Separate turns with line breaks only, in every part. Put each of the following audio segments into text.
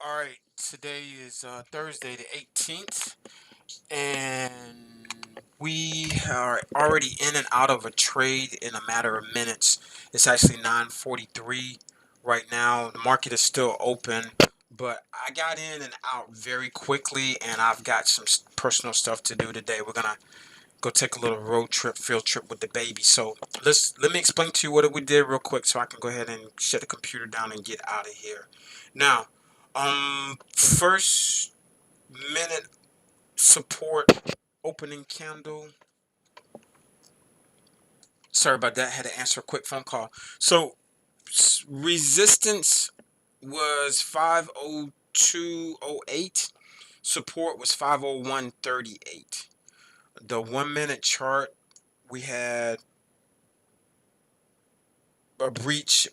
All right, today is Thursday the 18th, and we are already in and out of a trade in a matter of minutes. It's actually 9:43 right now. The market is still open, but I got in and out very quickly, and I've got some personal stuff to do today. We're gonna go take a little road trip, field trip with the baby. So let me explain to you what we did real quick, so I can go ahead and shut the computer down and get out of here. Now, first minute support opening candle. Sorry about that. Had to answer a quick phone call. So resistance was 502.08. Support was 501.38. The 1 minute chart, we had a breach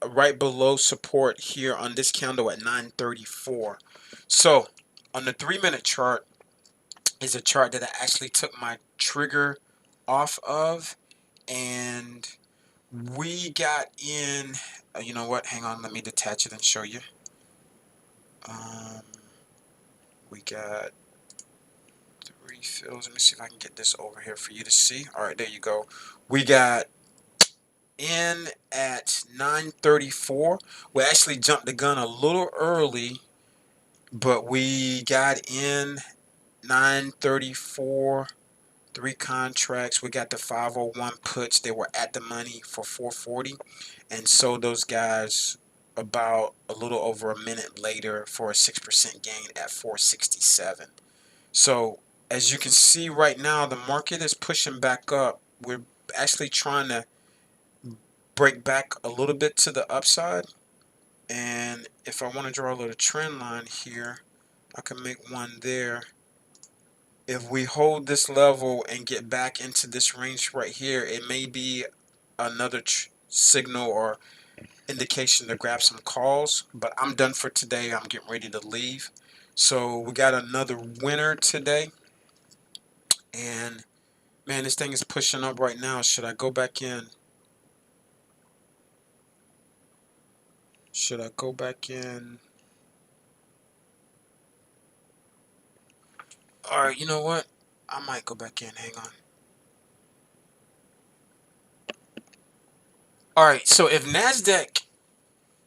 right below support here on this candle at 9:34. So on the 3 minute chart is a chart that I actually took my trigger off of, and we got in. You know what? Hang on, let me detach it and show you. We got three fills. Let me see if I can get this over here for you to see. All right, there you go. We got in at 9:34. We actually jumped the gun a little early, but we got in 9:34. Three contracts. We got the 501 puts. They were at the money for 440, and sold those guys about a little over a minute later for a 6% gain at 467. So as you can see right now, the market is pushing back up. We're actually trying to break back a little bit to the upside, and if I want to draw a little trend line here, I can make one there. If we hold this level and get back into this range right here, it may be another signal or indication to grab some calls. But I'm done for today. I'm getting ready to leave. So we got another winner today, and man, this thing is pushing up right now. Should I go back in? Should I go back in? Alright, you know what? I might go back in. Hang on. Alright, so if NASDAQ,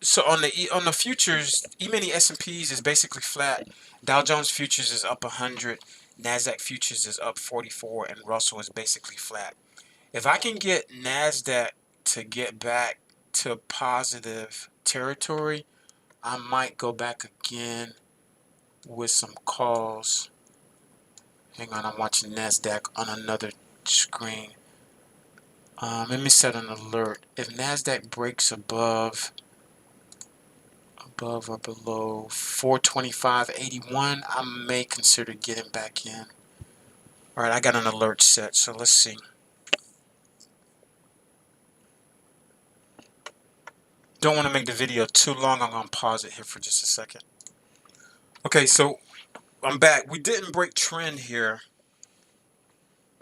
so on the futures, E-mini S&Ps is basically flat. Dow Jones futures is up 100. NASDAQ futures is up 44, and Russell is basically flat. If I can get NASDAQ to get back to positive territory, I might go back again with some calls. Hang on, I'm watching NASDAQ on another screen. Let me set an alert. If NASDAQ breaks above or below 425.81, I may consider getting back in. Alright, I got an alert set, so let's see. Don't want to make the video too long. I'm going to pause it here for just a second. Okay, so I'm back. We didn't break trend here,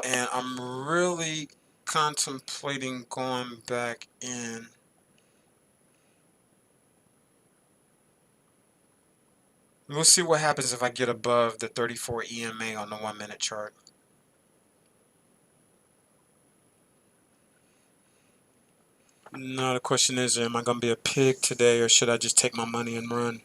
and I'm really contemplating going back in. We'll see what happens if I get above the 34 EMA on the 1 minute chart. Now the question is, am I going to be a pig today, or should I just take my money and run?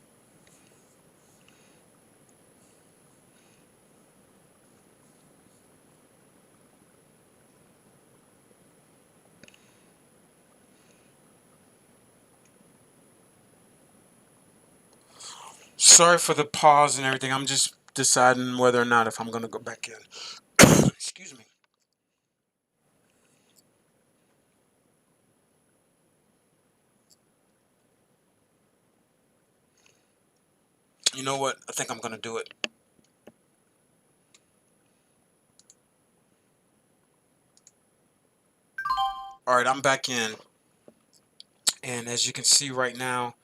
Sorry for the pause and everything. I'm just deciding whether or not if I'm going to go back in. Excuse me. You know what? I think I'm going to do it. Alright, I'm back in. And as you can see right now,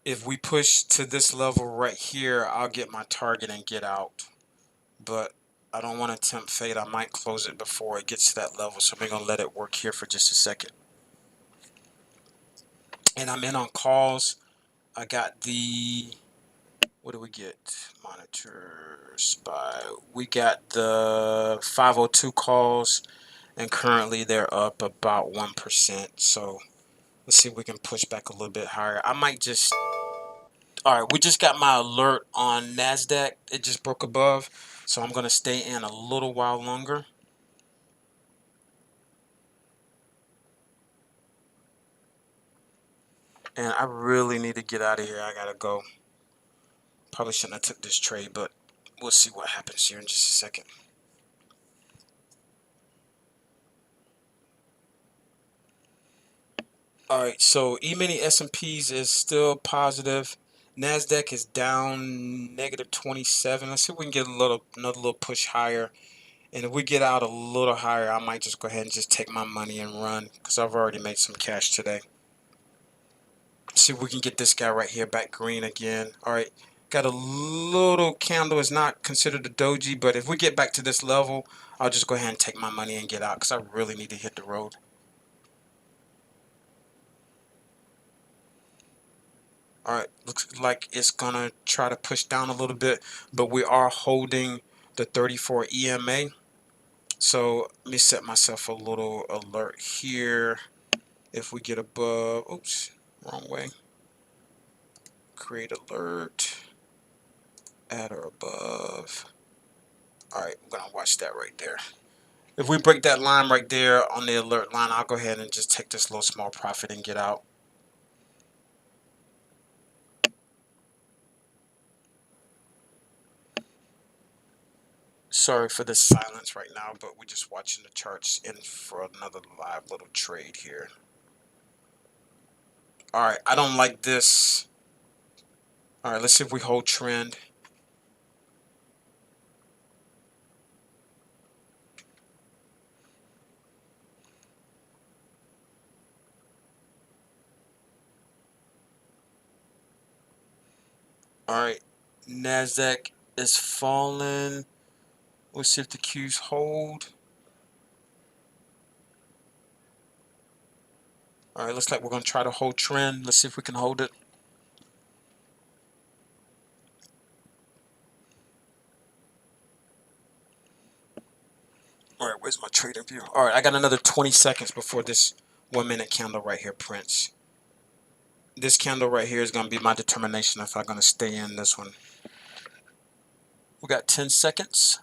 if we push to this level right here, I'll get my target and get out. But I don't want to tempt fate. I might close it before it gets to that level. So we're going to let it work here for just a second. And I'm in on calls. I got the What do we get? Monitor SPY. We got the 502 calls, and currently they're up about 1%. So let's see if we can push back a little bit higher. I might just. All right, we just got my alert on NASDAQ. It just broke above, so I'm going to stay in a little while longer. And I really need to get out of here. I got to go. Probably shouldn't have took this trade, but we'll see what happens here in just a second. All right, so E-mini S&Ps is still positive. NASDAQ is down negative 27. Let's see if we can get another little push higher. And if we get out a little higher, I might just go ahead and just take my money and run because I've already made some cash today. See if we can get this guy right here back green again. All right, got a little candle. It's not considered a doji, but if we get back to this level, I'll just go ahead and take my money and get out because I really need to hit the road. All right, looks like it's gonna try to push down a little bit, but we are holding the 34 EMA. So let me set myself a little alert here. If we get above, oops, wrong way. Create alert, at or above. All right, I'm gonna watch that right there. If we break that line right there on the alert line, I'll go ahead and just take this little small profit and get out. Sorry for the silence right now, but we're just watching the charts in for another live little trade here. All right, I don't like this. All right, let's see if we hold trend. All right, NASDAQ is falling. Let's see if the Qs hold. All right, looks like we're going to try to hold trend. Let's see if we can hold it. All right, where's my trading view? All right, I got another 20 seconds before this 1 minute candle right here prints. This candle right here is going to be my determination if I'm going to stay in this one. We got 10 seconds.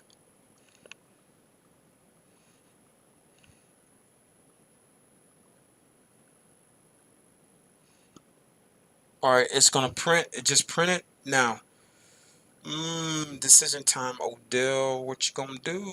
All right, it's going to print. It just printed. Now, decision time, Odell. What you going to do?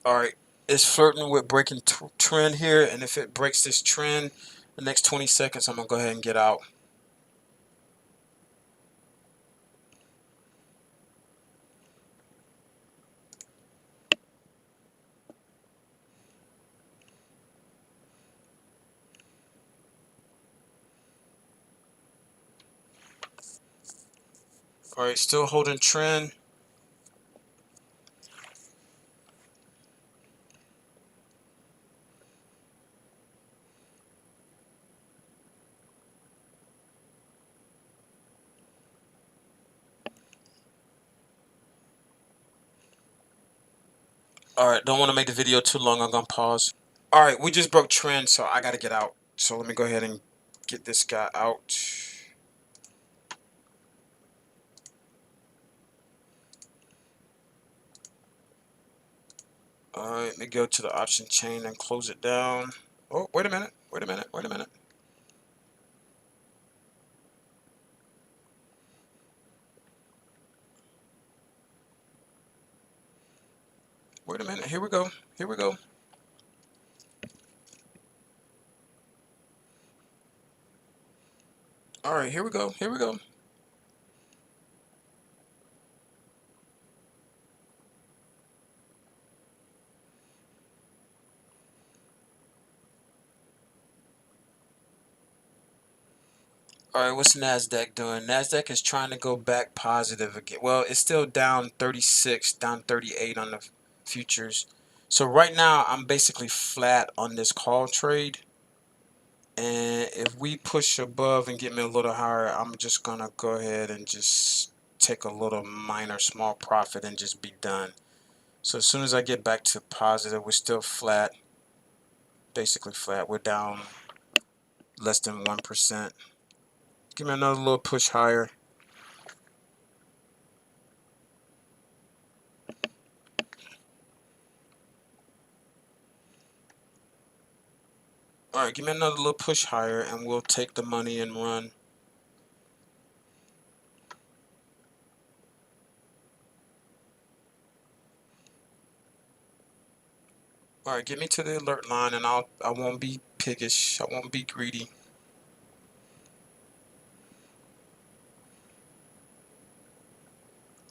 All right, it's flirting with breaking trend here, and if it breaks this trend, the next 20 seconds, I'm going to go ahead and get out. All right, still holding trend. All right, don't want to make the video too long. I'm going to pause. All right, we just broke trend, so I got to get out. So let me go ahead and get this guy out. All right, let me go to the option chain and close it down. Oh, wait a minute. Wait a minute. Wait a minute. Wait a minute. Here we go. Here we go. All right, here we go. Here we go. All right, what's Nasdaq doing? Nasdaq is trying to go back positive again. Well, it's still down 36, down 38 on the futures. So right now, I'm basically flat on this call trade. And if we push above and get me a little higher, I'm just gonna go ahead and just take a little minor small profit and just be done. So as soon as I get back to positive, we're still flat, basically flat. We're down less than 1%. Give me another little push higher. Alright, give me another little push higher and we'll take the money and run. Alright, get me to the alert line and I won't be piggish. I won't be greedy.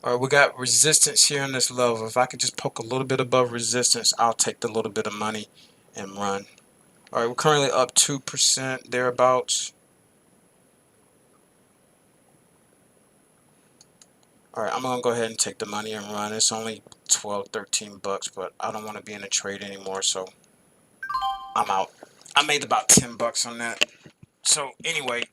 Alright, we got resistance here in this level. If I could just poke a little bit above resistance, I'll take the little bit of money and run. Alright, we're currently up 2% thereabouts. Alright, I'm gonna go ahead and take the money and run. It's only 12, 13 bucks, but I don't want to be in a trade anymore, so I'm out. I made about 10 bucks on that. So anyway,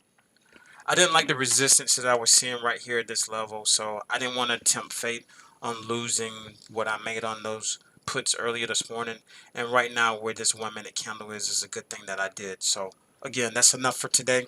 I didn't like the resistance that I was seeing right here at this level, so I didn't want to tempt fate on losing what I made on those puts earlier this morning. And right now, where this 1 minute candle is a good thing that I did. So again, that's enough for today.